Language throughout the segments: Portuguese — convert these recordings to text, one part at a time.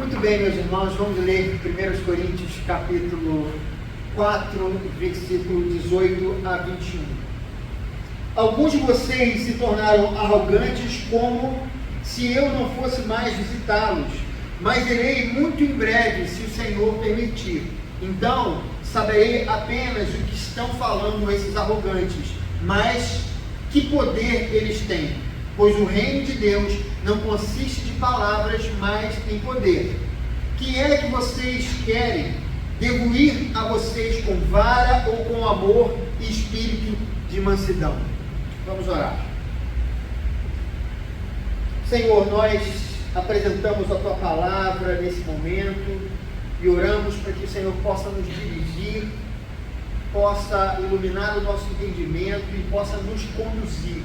Muito bem, meus irmãos, vamos ler 1 Coríntios capítulo 4, versículo 18 a 21. Alguns de vocês se tornaram arrogantes como se eu não fosse mais visitá-los, mas irei muito em breve, se o Senhor permitir. Então, saberei apenas o que estão falando esses arrogantes, mas que poder eles têm, pois o reino de Deus não consiste de palavras, mas em poder. Quem é que vocês querem? Devo ir a vocês com vara ou com amor e espírito de mansidão? Vamos orar. Senhor, nós apresentamos a Tua palavra nesse momento e oramos para que o Senhor possa nos dirigir, possa iluminar o nosso entendimento e possa nos conduzir.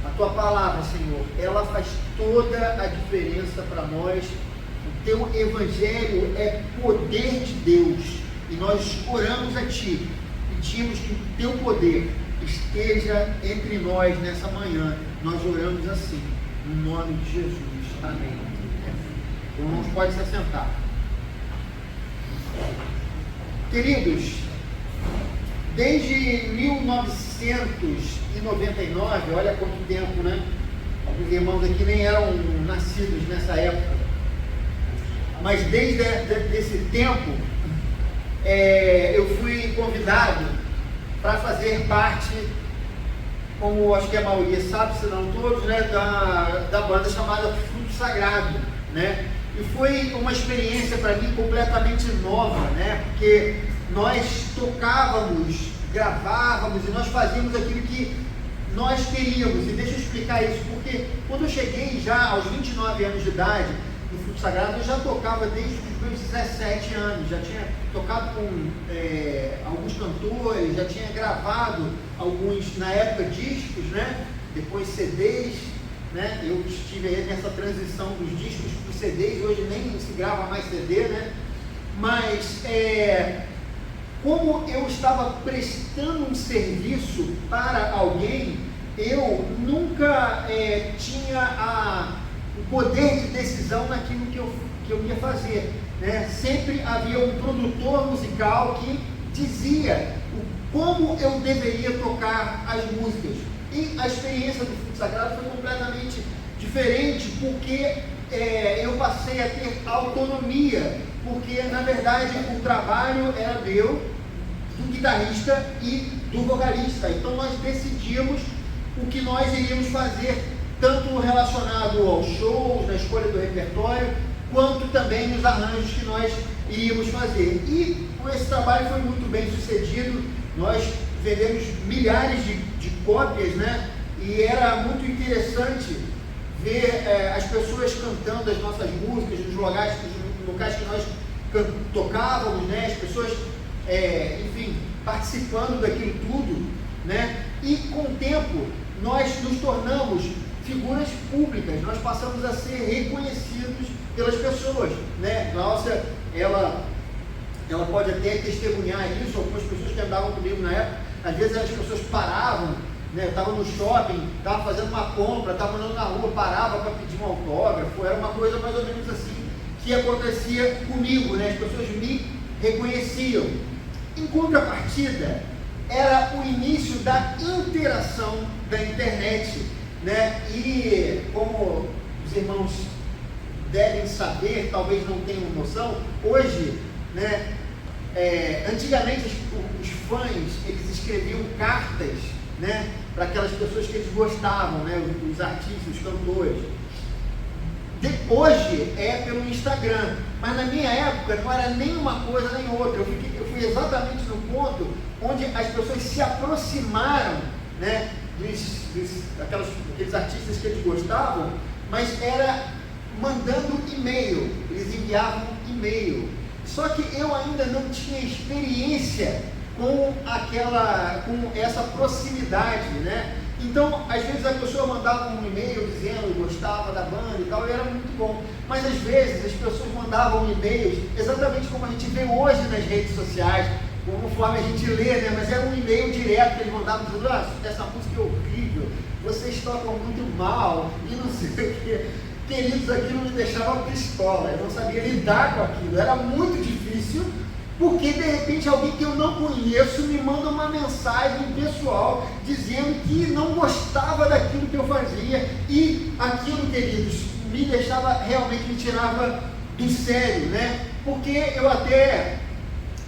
A Tua palavra, Senhor, ela faz toda a diferença para nós. O Teu Evangelho é poder de Deus e nós oramos a Ti, pedimos que o Teu poder esteja entre nós nessa manhã. Nós oramos assim, no nome de Jesus. Amém. Irmãos, pode se assentar. Queridos, desde 1999, olha quanto tempo, né? Os irmãos aqui nem eram nascidos nessa época, mas desde esse tempo, eu fui convidado para fazer parte, como acho que a maioria sabe, se não todos, né, da banda chamada Fruto Sagrado, né? E foi uma experiência para mim completamente nova, né? Porque nós tocávamos, gravávamos e nós fazíamos aquilo que nós queríamos. E deixa eu explicar isso, porque quando eu cheguei já aos 29 anos de idade no Fruto Sagrado, eu já tocava desde os meus 17 anos, já tinha tocado com alguns cantores, já tinha gravado alguns, na época, discos, né? Depois CDs, né? Eu estive aí nessa transição dos discos para os CDs, hoje nem se grava mais CD, né? Mas como eu estava prestando um serviço para alguém, eu nunca tinha o poder de decisão naquilo que eu ia fazer, né? Sempre havia um produtor musical que dizia como eu deveria tocar as músicas. E a experiência do Fruto Sagrado foi completamente diferente, porque eu passei a ter autonomia, porque na verdade o trabalho era meu, do guitarrista e do vocalista. Então nós decidimos o que nós iríamos fazer, tanto relacionado aos shows, na escolha do repertório, quanto também nos arranjos que nós iríamos fazer. E esse trabalho foi muito bem sucedido, nós vendemos milhares de cópias, né? E era muito interessante ver as pessoas cantando as nossas músicas nos locais que nós tocávamos, né? As pessoas, enfim, participando daquilo tudo, né? E com o tempo nós nos tornamos figuras públicas, nós passamos a ser reconhecidos pelas pessoas, né? Nossa, ela pode até testemunhar isso, algumas pessoas que andavam comigo na época, às vezes as pessoas paravam, né? Eu estava no shopping, estava fazendo uma compra, estava andando na rua, parava para pedir um autógrafo, era uma coisa mais ou menos assim que acontecia comigo, né? As pessoas me reconheciam. Em contrapartida, era o início da interação da internet, né? E como os irmãos devem saber, talvez não tenham noção, hoje, né? Antigamente os fãs, eles escreviam cartas, né? Para aquelas pessoas que eles gostavam, né? Os artistas, os cantores. Hoje é pelo Instagram, mas na minha época não era nem uma coisa nem outra. Eu fui exatamente no ponto onde as pessoas se aproximaram, né, aqueles artistas que eles gostavam, mas era mandando e-mail, eles enviavam e-mail. Só que eu ainda não tinha experiência com essa proximidade, né? Então, às vezes a pessoa mandava um e-mail dizendo que gostava da banda e tal, e era muito bom. Mas às vezes as pessoas mandavam e-mails, exatamente como a gente vê hoje nas redes sociais, conforme a gente lê, né? Mas era um e-mail direto que eles mandavam dizendo: essa música é horrível, vocês tocam muito mal, e não sei o quê. queridos, aquilo me deixava pistola, eu não sabia lidar com aquilo, era muito difícil, porque de repente alguém que eu não conheço me manda uma mensagem pessoal dizendo que não gostava daquilo que eu fazia, e aquilo, queridos, me deixava, realmente me tirava do sério, né? Porque eu até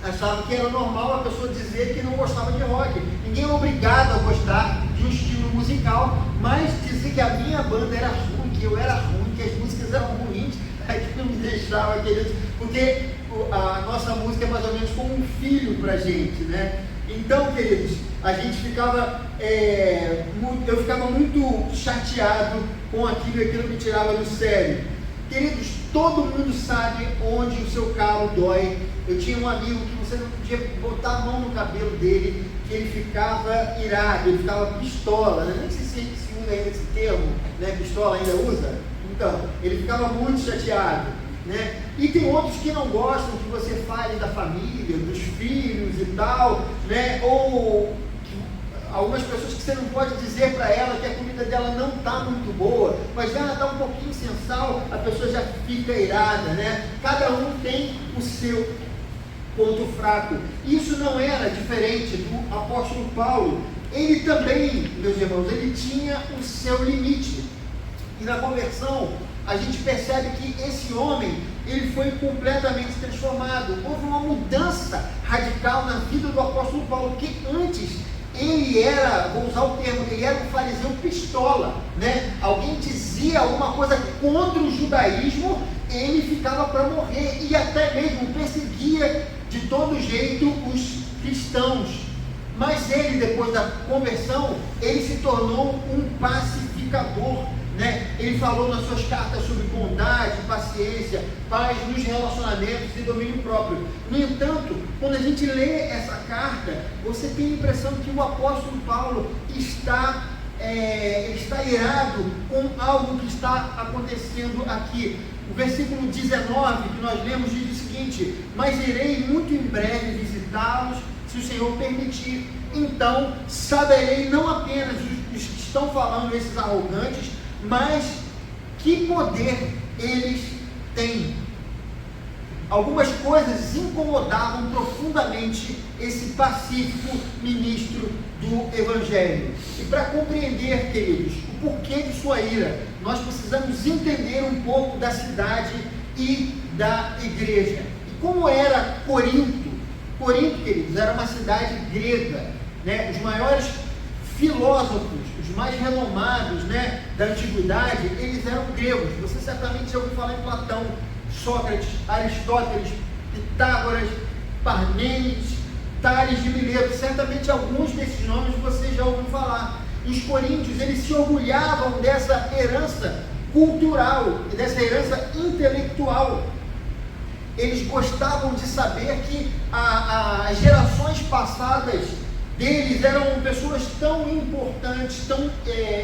achava que era normal a pessoa dizer que não gostava de rock. Ninguém é obrigado a gostar de um estilo musical, mas dizer que a minha banda era ruim, que eu era ruim, que as músicas eram ruins, aquilo me deixava, queridos, porque a nossa música é mais ou menos como um filho pra gente, né? Então, queridos, a gente ficava, eu ficava muito chateado com aquilo, e aquilo me tirava do sério. Queridos, todo mundo sabe onde o seu calo dói. Eu tinha um amigo que você não podia botar a mão no cabelo dele, que ele ficava irado, ele ficava pistola, né? Nem sei se usa ainda esse termo, né? Pistola ainda usa? Então, ele ficava muito chateado, né? E tem outros que não gostam que você fale da família, dos filhos e tal, né? Ou algumas pessoas que você não pode dizer para ela que a comida dela não está muito boa, mas ela está um pouquinho sem sal, a pessoa já fica irada, né? Cada um tem o seu ponto fraco. Isso não era diferente do apóstolo Paulo. Ele também, meus irmãos, ele tinha o seu limite. E na conversão, a gente percebe que esse homem, ele foi completamente transformado. Houve uma mudança radical na vida do apóstolo Paulo, que antes ele era, vou usar o termo, ele era um fariseu pistola, né? Alguém dizia alguma coisa contra o judaísmo, ele ficava para morrer, e até mesmo perseguia de todo jeito os cristãos. Mas ele, depois da conversão, ele se tornou um pacificador, né? Ele falou nas suas cartas sobre bondade, paciência, paz nos relacionamentos e domínio próprio. No entanto, quando a gente lê essa carta, você tem a impressão que o apóstolo Paulo está irado com algo que está acontecendo aqui. O versículo 19 que nós lemos diz o seguinte: mas irei muito em breve visitá-los, se o Senhor permitir. Então saberei não apenas os que estão falando, esses arrogantes, mas que poder eles têm. Algumas coisas incomodavam profundamente esse pacífico ministro do Evangelho. E para compreender, queridos, o porquê de sua ira, nós precisamos entender um pouco da cidade e da igreja. E como era Corinto? Corinto, queridos, era uma cidade grega, né? Os maiores filósofos, os mais renomados, né, da antiguidade, eles eram gregos. Você certamente já ouviu falar em Platão, Sócrates, Aristóteles, Pitágoras, Parmênides, Tales de Mileto. Certamente alguns desses nomes você já ouviu falar. E os coríntios, eles se orgulhavam dessa herança cultural e dessa herança intelectual. Eles gostavam de saber que as gerações passadas deles eram pessoas tão importantes, tão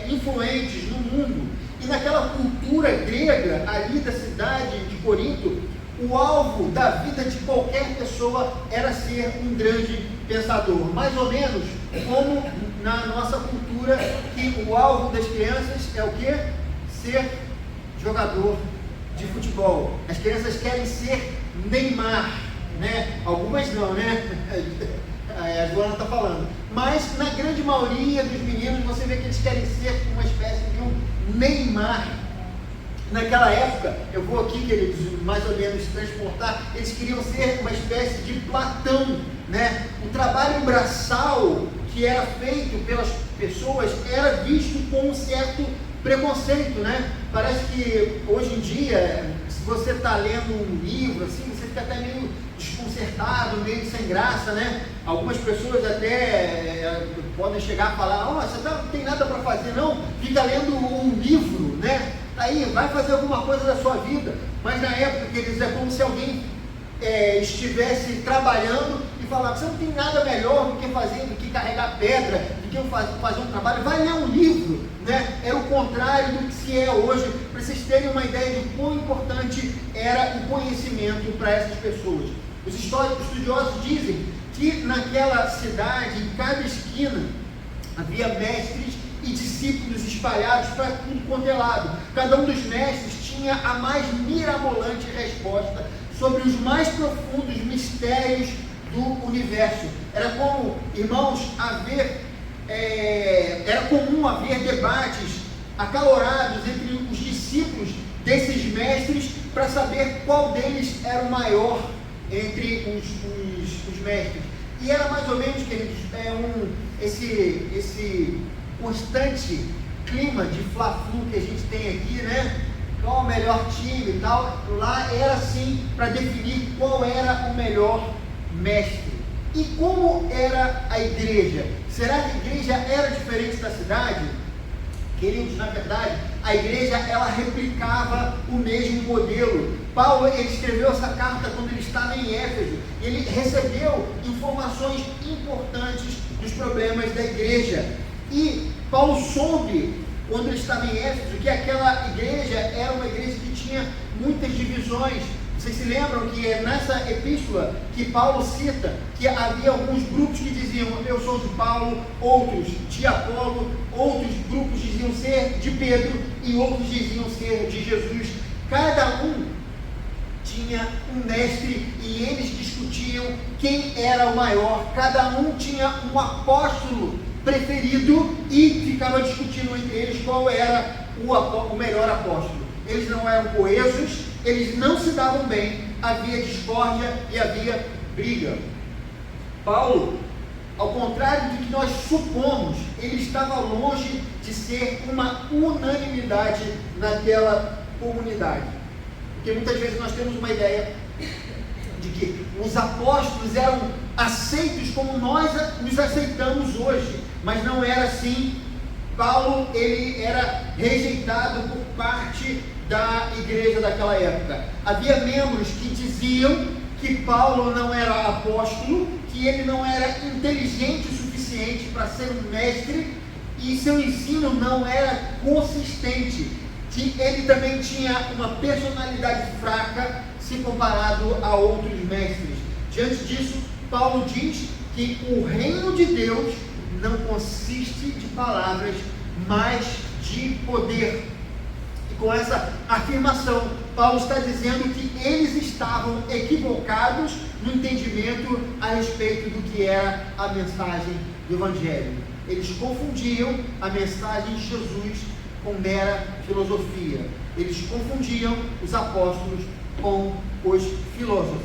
influentes no mundo. E naquela cultura grega, ali da cidade de Corinto, o alvo da vida de qualquer pessoa era ser um grande pensador. Mais ou menos como na nossa cultura, que o alvo das crianças é o quê? Ser jogador de futebol. As crianças querem ser Neymar, né? Algumas não, né? A Joana está falando. Mas na grande maioria dos meninos, você vê que eles querem ser uma espécie de um Neymar. Naquela época, eu vou aqui, queridos, mais ou menos transportar, eles queriam ser uma espécie de Platão, né? O trabalho braçal que era feito pelas pessoas era visto com um certo preconceito, né? Parece que hoje em dia, se você está lendo um livro, assim, você fica até meio desconcertado, meio sem graça, né? Algumas pessoas até podem chegar a falar: oh, você não tem nada para fazer, não? Fica lendo um livro, né? Aí, vai fazer alguma coisa da sua vida. Mas na época, queridos, é como se alguém estivesse trabalhando e falar: você não tem nada melhor do que carregar pedra, do que fazer um trabalho, vai ler um livro, né? É o contrário do que se é hoje, para vocês terem uma ideia de quão importante era o conhecimento para essas pessoas. Os estudiosos dizem que naquela cidade, em cada esquina, havia mestres e discípulos espalhados para tudo quanto é lado. Cada um dos mestres tinha a mais mirabolante resposta sobre os mais profundos mistérios do universo. Era como, irmãos, era comum haver debates acalorados entre os discípulos desses mestres para saber qual deles era o maior entre os mestres. E era mais ou menos, queridos, esse constante clima de fla-flu que a gente tem aqui, né? Qual o melhor time e tal. Lá era assim para definir qual era o melhor mestre. E como era a igreja? Será que a igreja era diferente da cidade? Queridos, na verdade, a igreja, ela replicava o mesmo modelo. Paulo, ele escreveu essa carta quando ele estava em Éfeso. Ele recebeu informações importantes dos problemas da igreja. E Paulo soube, quando ele estava em Éfeso, que aquela igreja era uma igreja que tinha muitas divisões. Vocês se lembram que é nessa epístola que Paulo cita que havia alguns grupos que diziam: eu sou de Paulo, outros de Apolo, outros grupos diziam ser de Pedro e outros diziam ser de Jesus. Cada um tinha um mestre e eles discutiam quem era o maior. Cada um tinha um apóstolo preferido e ficava discutindo entre eles qual era o melhor apóstolo. Eles não eram coesos, eles não se davam bem, havia discórdia e havia briga. Paulo, ao contrário do que nós supomos, ele estava longe de ser uma unanimidade naquela comunidade. Porque muitas vezes nós temos uma ideia de que os apóstolos eram aceitos como nós os aceitamos hoje, mas não era assim. Paulo, ele era rejeitado por parte da igreja daquela época. Havia membros que diziam que Paulo não era apóstolo, que ele não era inteligente o suficiente para ser um mestre e seu ensino não era consistente, que ele também tinha uma personalidade fraca se comparado a outros mestres. Diante disso, Paulo diz que o reino de Deus não consiste de palavras, mas de poder. E com essa afirmação, Paulo está dizendo que eles estavam equivocados no entendimento a respeito do que era a mensagem do Evangelho. Eles confundiam a mensagem de Jesus com mera filosofia. Eles confundiam os apóstolos com os filósofos.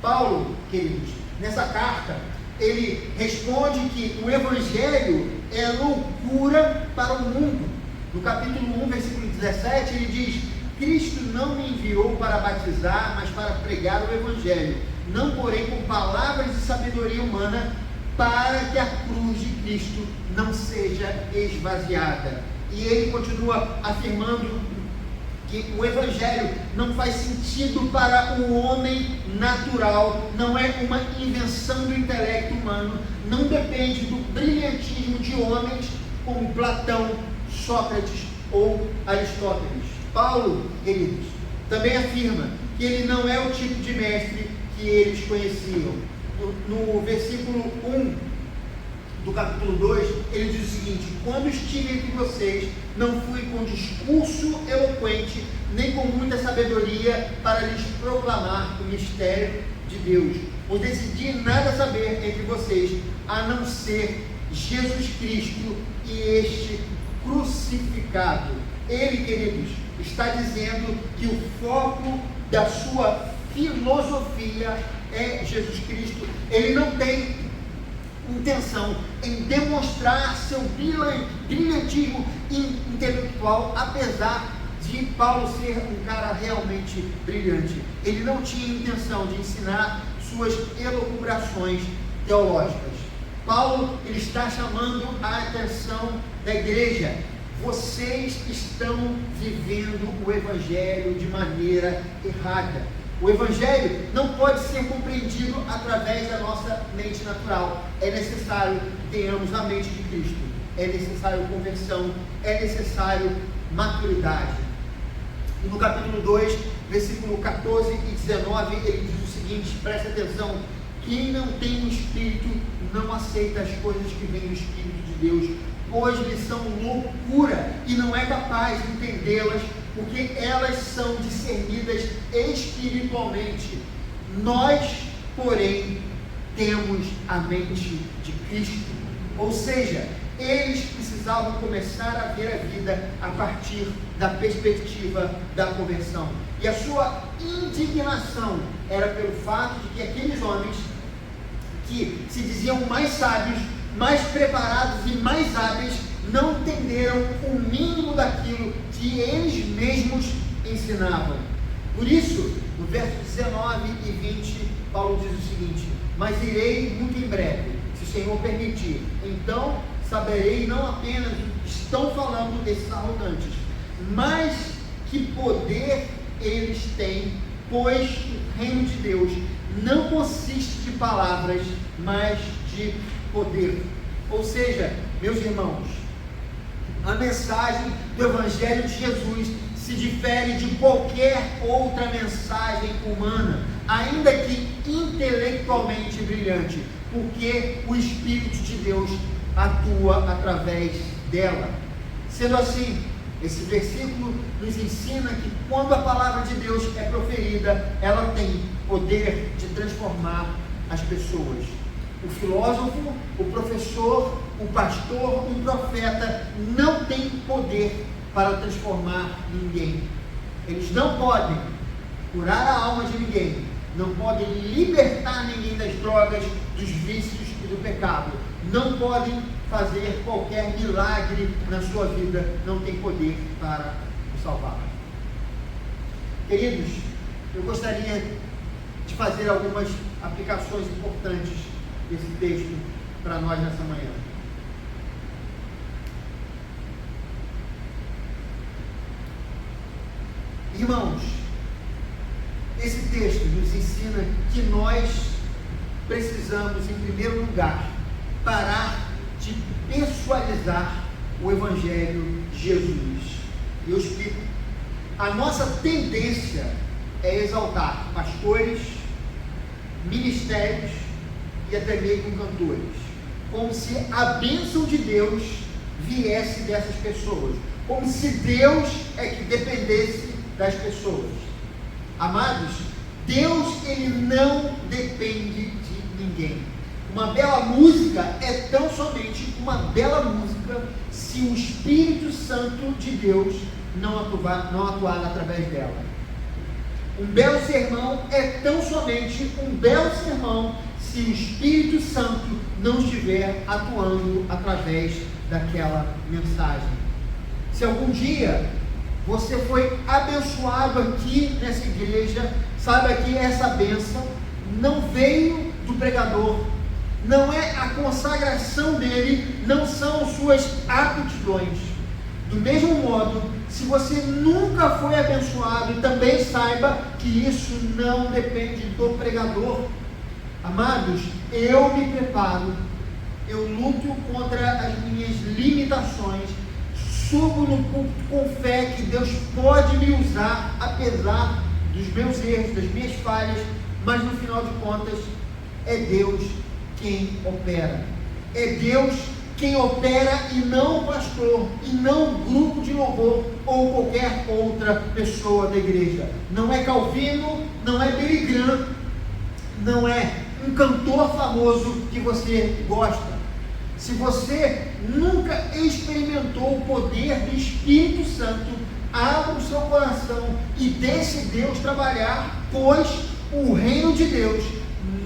Paulo, queridos, nessa carta, ele responde que o Evangelho é loucura para o mundo. No capítulo 1, versículo 17, ele diz: Cristo não me enviou para batizar, mas para pregar o Evangelho, não porém com palavras de sabedoria humana, para que a cruz de Cristo não seja esvaziada. E ele continua afirmando que o Evangelho não faz sentido para o homem natural, não é uma invenção do intelecto humano, não depende do brilhantismo de homens como Platão, Sócrates ou Aristóteles. Paulo, queridos, também afirma que ele não é o tipo de mestre que eles conheciam. No versículo 1 do capítulo 2, ele diz o seguinte: quando estive entre vocês, não fui com discurso eloquente, nem com muita sabedoria para lhes proclamar o mistério de Deus, pois decidi nada saber entre vocês, a não ser Jesus Cristo e este crucificado. Ele, queridos, está dizendo que o foco da sua filosofia é Jesus Cristo. Ele não tem intenção em demonstrar seu brilhantismo intelectual, apesar de Paulo ser um cara realmente brilhante. Ele não tinha intenção de ensinar suas elucubrações teológicas. Paulo, ele está chamando a atenção da igreja. Vocês estão vivendo o Evangelho de maneira errada. O Evangelho não pode ser compreendido através da nossa mente natural. É necessário que tenhamos a mente de Cristo. É necessário conversão. É necessário maturidade. E no capítulo 2, versículo 14 e 19, ele diz o seguinte, preste atenção: quem não tem o Espírito não aceita as coisas que vêm do Espírito de Deus, pois lhes são loucura e não é capaz de entendê-las, porque elas são discernidas espiritualmente. Nós, porém, temos a mente de Cristo. Ou seja, eles precisavam começar a ver a vida a partir da perspectiva da conversão. E a sua indignação era pelo fato de que aqueles homens que se diziam mais sábios, mais preparados e mais hábeis, não entenderam o mínimo daquilo que eles mesmos ensinavam. Por isso, no verso 19 e 20, Paulo diz o seguinte: mas irei muito em breve, se o Senhor permitir. Então saberei não apenas o que estão falando esses arrogantes, mas que poder eles têm, pois o reino de Deus não consiste de palavras, mas de poder. Ou seja, meus irmãos, a mensagem do Evangelho de Jesus se difere de qualquer outra mensagem humana, ainda que intelectualmente brilhante, porque o Espírito de Deus atua através dela. Sendo assim, esse versículo nos ensina que quando a palavra de Deus é proferida, ela tem poder de transformar as pessoas. O filósofo, o professor, o pastor, o profeta não tem poder para transformar ninguém. Eles não podem curar a alma de ninguém, não podem libertar ninguém das drogas, dos vícios e do pecado, não podem fazer qualquer milagre na sua vida, não tem poder para o salvar. Queridos, eu gostaria de fazer algumas aplicações importantes desse texto para nós nessa manhã. Irmãos, esse texto nos ensina que nós precisamos, em primeiro lugar, parar de pessoalizar o Evangelho de Jesus. E eu explico. A nossa tendência é exaltar pastores, ministérios e até mesmo cantores, como se a bênção de Deus viesse dessas pessoas, como se Deus é que dependesse das pessoas. Amados, Deus, ele não depende de ninguém. Uma bela música é tão somente uma bela música se o Espírito Santo de Deus não atuar através dela. Um belo sermão é tão somente um belo sermão se o Espírito Santo não estiver atuando através daquela mensagem. Se algum dia você foi abençoado aqui nessa igreja, saiba que essa bênção não veio do pregador, não é a consagração dele, não são suas aptidões. Do mesmo modo, se você nunca foi abençoado, também saiba que isso não depende do pregador. Amados, eu me preparo, eu luto contra as minhas limitações, subo no púlpito com fé que Deus pode me usar, apesar dos meus erros, das minhas falhas, mas no final de contas, é Deus quem opera. É Deus quem opera e não o pastor, e não o grupo de louvor ou qualquer outra pessoa da igreja. Não é Calvino, não é Billy Graham, não é um cantor famoso que você gosta. Se você nunca experimentou o poder do Espírito Santo, abra o seu coração e deixe Deus trabalhar, pois o reino de Deus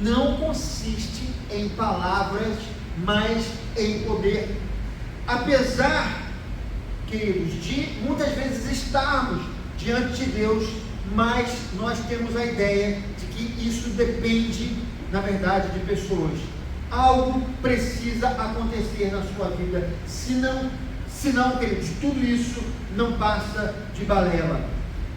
não consiste em palavras, mas em poder. Apesar, queridos, de muitas vezes estarmos diante de Deus, mas nós temos a ideia de que isso depende, na verdade, de pessoas. Algo precisa acontecer na sua vida, senão, queridos, tudo isso não passa de balela.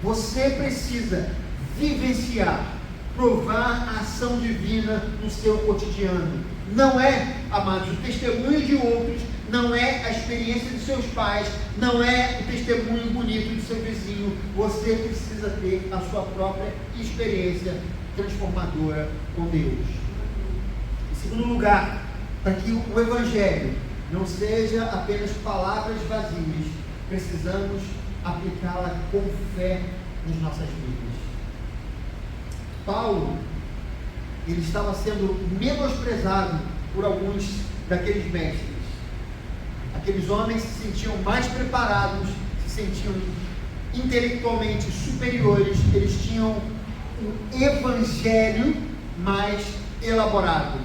Você precisa vivenciar, provar a ação divina no seu cotidiano. Não é, amados, o testemunho de outros, não é a experiência de seus pais, não é o testemunho bonito de seu vizinho. Você precisa ter a sua própria experiência transformadora com Deus. Em segundo lugar, para que o Evangelho não seja apenas palavras vazias, precisamos aplicá-la com fé nas nossas vidas. Paulo, ele estava sendo menosprezado por alguns daqueles mestres. Aqueles homens se sentiam mais preparados, se sentiam intelectualmente superiores, eles tinham um evangelho mais elaborado.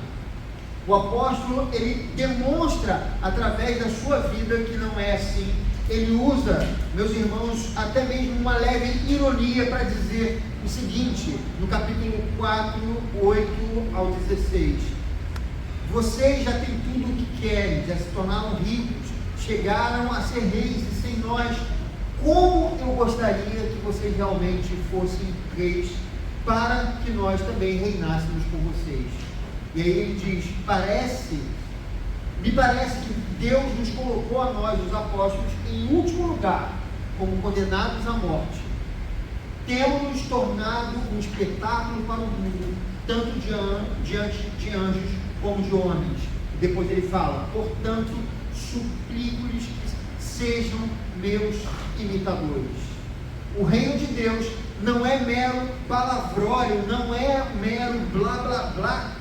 O apóstolo, ele demonstra através da sua vida que não é assim. Ele usa, meus irmãos, até mesmo uma leve ironia para dizer o seguinte, no capítulo 4, 8 ao 16: vocês já têm tudo o que querem, já se tornaram ricos, chegaram a ser reis, e sem nós, como eu gostaria que vocês realmente fossem reis, para que nós também reinássemos com vocês. E aí ele diz, me parece que Deus nos colocou a nós, os apóstolos, em último lugar, como condenados à morte. Temos nos tornado um espetáculo para o mundo, tanto diante de anjos como de homens. Depois ele fala, portanto, suplico-lhes que sejam meus imitadores. O reino de Deus não é mero palavrório, não é mero blá blá blá.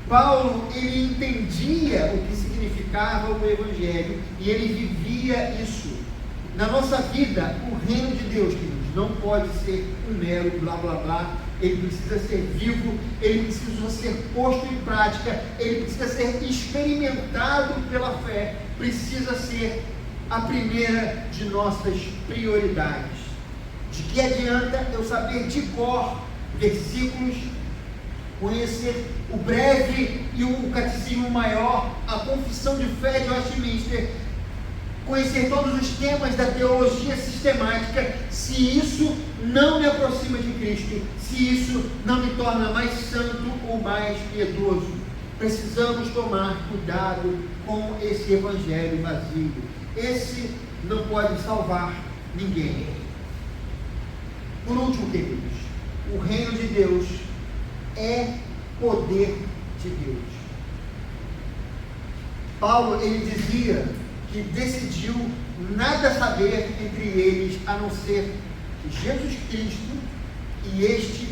Paulo, ele entendia o que significava o Evangelho e ele vivia isso. Na nossa vida, o reino de Deus, queridos, não pode ser um mero blá blá blá. Ele precisa ser vivo, ele precisa ser posto em prática, ele precisa ser experimentado pela fé, precisa ser a primeira de nossas prioridades. De que adianta eu saber de cor versículos, conhecer o breve e o catecismo maior, a confissão de fé de Westminster, conhecer todos os temas da teologia sistemática, se isso não me aproxima de Cristo, se isso não me torna mais santo ou mais piedoso? Precisamos tomar cuidado com esse evangelho vazio. Esse não pode salvar ninguém. Por último, queridos, o reino de Deus é poder de Deus. Paulo, ele dizia que decidiu nada saber entre eles, a não ser Jesus Cristo e este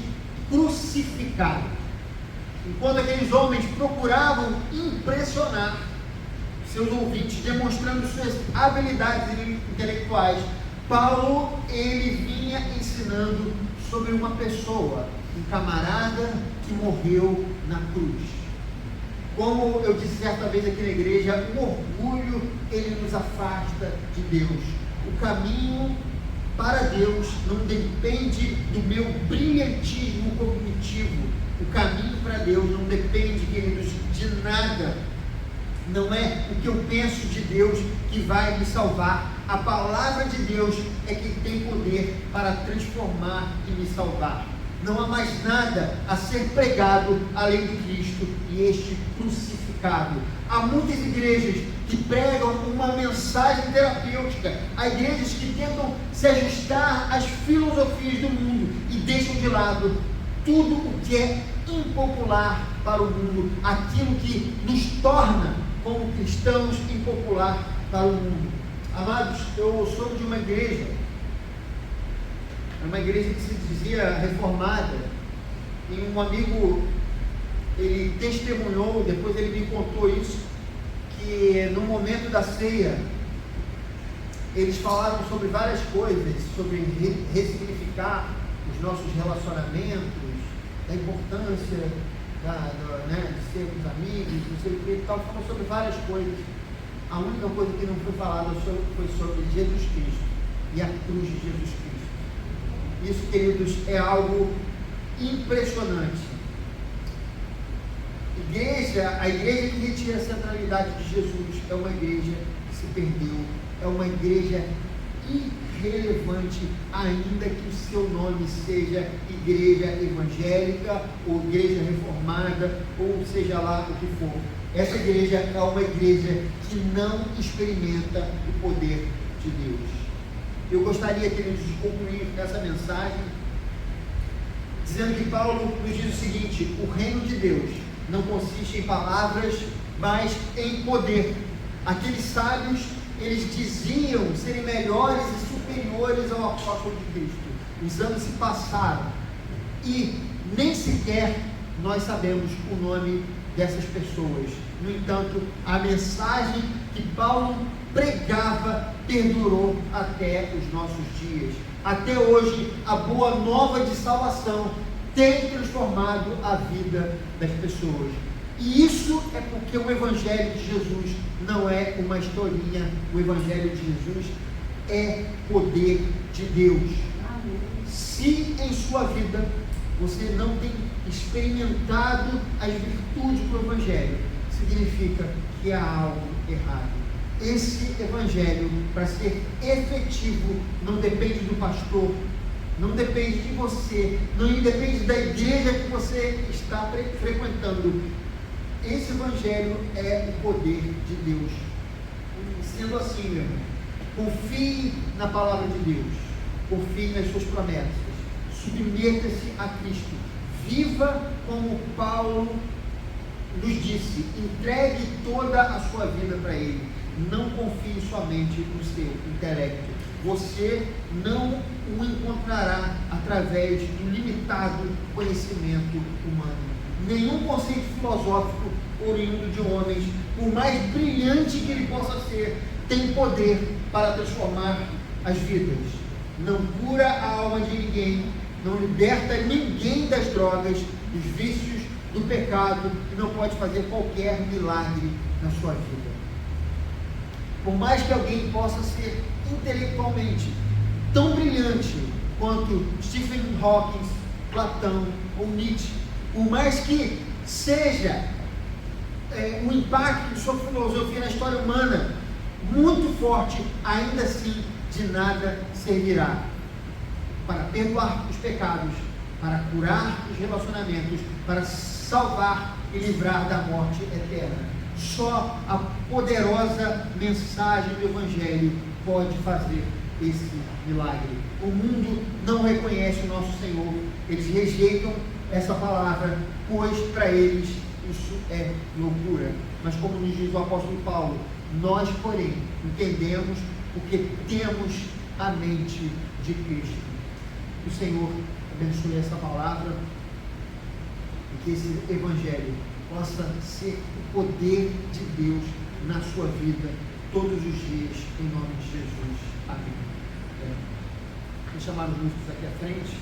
crucificado. Enquanto aqueles homens procuravam impressionar seus ouvintes, demonstrando suas habilidades intelectuais, Paulo, ele vinha ensinando sobre uma pessoa, um camarada que morreu na cruz. Como eu disse certa vez aqui na igreja, o orgulho, ele nos afasta de Deus. O caminho para Deus não depende do meu brilhantismo cognitivo. O caminho para Deus não depende, queridos, de nada. Não é o que eu penso de Deus que vai me salvar. A palavra de Deus é quem tem poder para transformar e me salvar. Não há mais nada a ser pregado além de Cristo e este crucificado. Há muitas igrejas que pregam uma mensagem terapêutica. Há igrejas que tentam se ajustar às filosofias do mundo e deixam de lado tudo o que é impopular para o mundo, aquilo que nos torna como cristãos impopular para o mundo. Amados, eu sou de uma igreja que se dizia reformada, e um amigo, ele testemunhou, depois ele me contou isso, que no momento da ceia, eles falaram sobre várias coisas, sobre ressignificar os nossos relacionamentos, da importância de sermos amigos, não sei o que e tal, falando sobre várias coisas. A única coisa que não foi falada foi sobre Jesus Cristo e a cruz de Jesus Cristo. Isso, queridos, é algo impressionante. A igreja que retira a centralidade de Jesus é uma igreja que se perdeu, é uma igreja irrelevante, ainda que o seu nome seja igreja evangélica, ou igreja reformada, ou seja lá o que for. Essa igreja é uma igreja que não experimenta o poder de Deus. Eu gostaria, queridos, de concluir essa mensagem dizendo que Paulo nos diz o seguinte: o reino de Deus não consiste em palavras, mas em poder. Aqueles sábios, eles diziam serem melhores e superiores ao apóstolo de Cristo. Os anos se passaram e nem sequer nós sabemos o nome dessas pessoas. No entanto, a mensagem que Paulo pregava perdurou até os nossos dias. Até hoje, a boa nova de salvação tem transformado a vida das pessoas. E isso é porque o Evangelho de Jesus não é uma historinha. O Evangelho de Jesus é poder de Deus. Se em sua vida você não tem experimentado as virtudes do Evangelho, significa que há algo errado. Esse Evangelho, para ser efetivo, não depende do pastor, não depende de você, não depende da igreja que você está frequentando. Esse Evangelho é o poder de Deus. Sendo assim, meu irmão, confie na palavra de Deus, confie nas suas promessas, submeta-se a Cristo, viva como Paulo nos disse, entregue toda a sua vida para Ele. Não confie somente no seu intelecto. Você não o encontrará através do limitado conhecimento humano. Nenhum conceito filosófico oriundo de homens, por mais brilhante que ele possa ser, tem poder para transformar as vidas. Não cura a alma de ninguém, não liberta ninguém das drogas, dos vícios, do pecado, e não pode fazer qualquer milagre na sua vida. Por mais que alguém possa ser intelectualmente tão brilhante quanto Stephen Hawking, Platão ou Nietzsche, por mais que seja um impacto de sua filosofia na história humana muito forte, ainda assim de nada servirá para perdoar os pecados, para curar os relacionamentos, para salvar e livrar da morte eterna. Só a poderosa mensagem do Evangelho pode fazer esse milagre. O mundo não reconhece o nosso Senhor, eles rejeitam essa palavra, pois para eles isso é loucura. Mas como nos diz o apóstolo Paulo, nós, porém, entendemos porque temos a mente de Cristo. Que o Senhor abençoe essa palavra e que esse Evangelho possa ser o poder de Deus na sua vida todos os dias, em nome de Jesus. Amém. Vou chamar os músicos aqui à frente.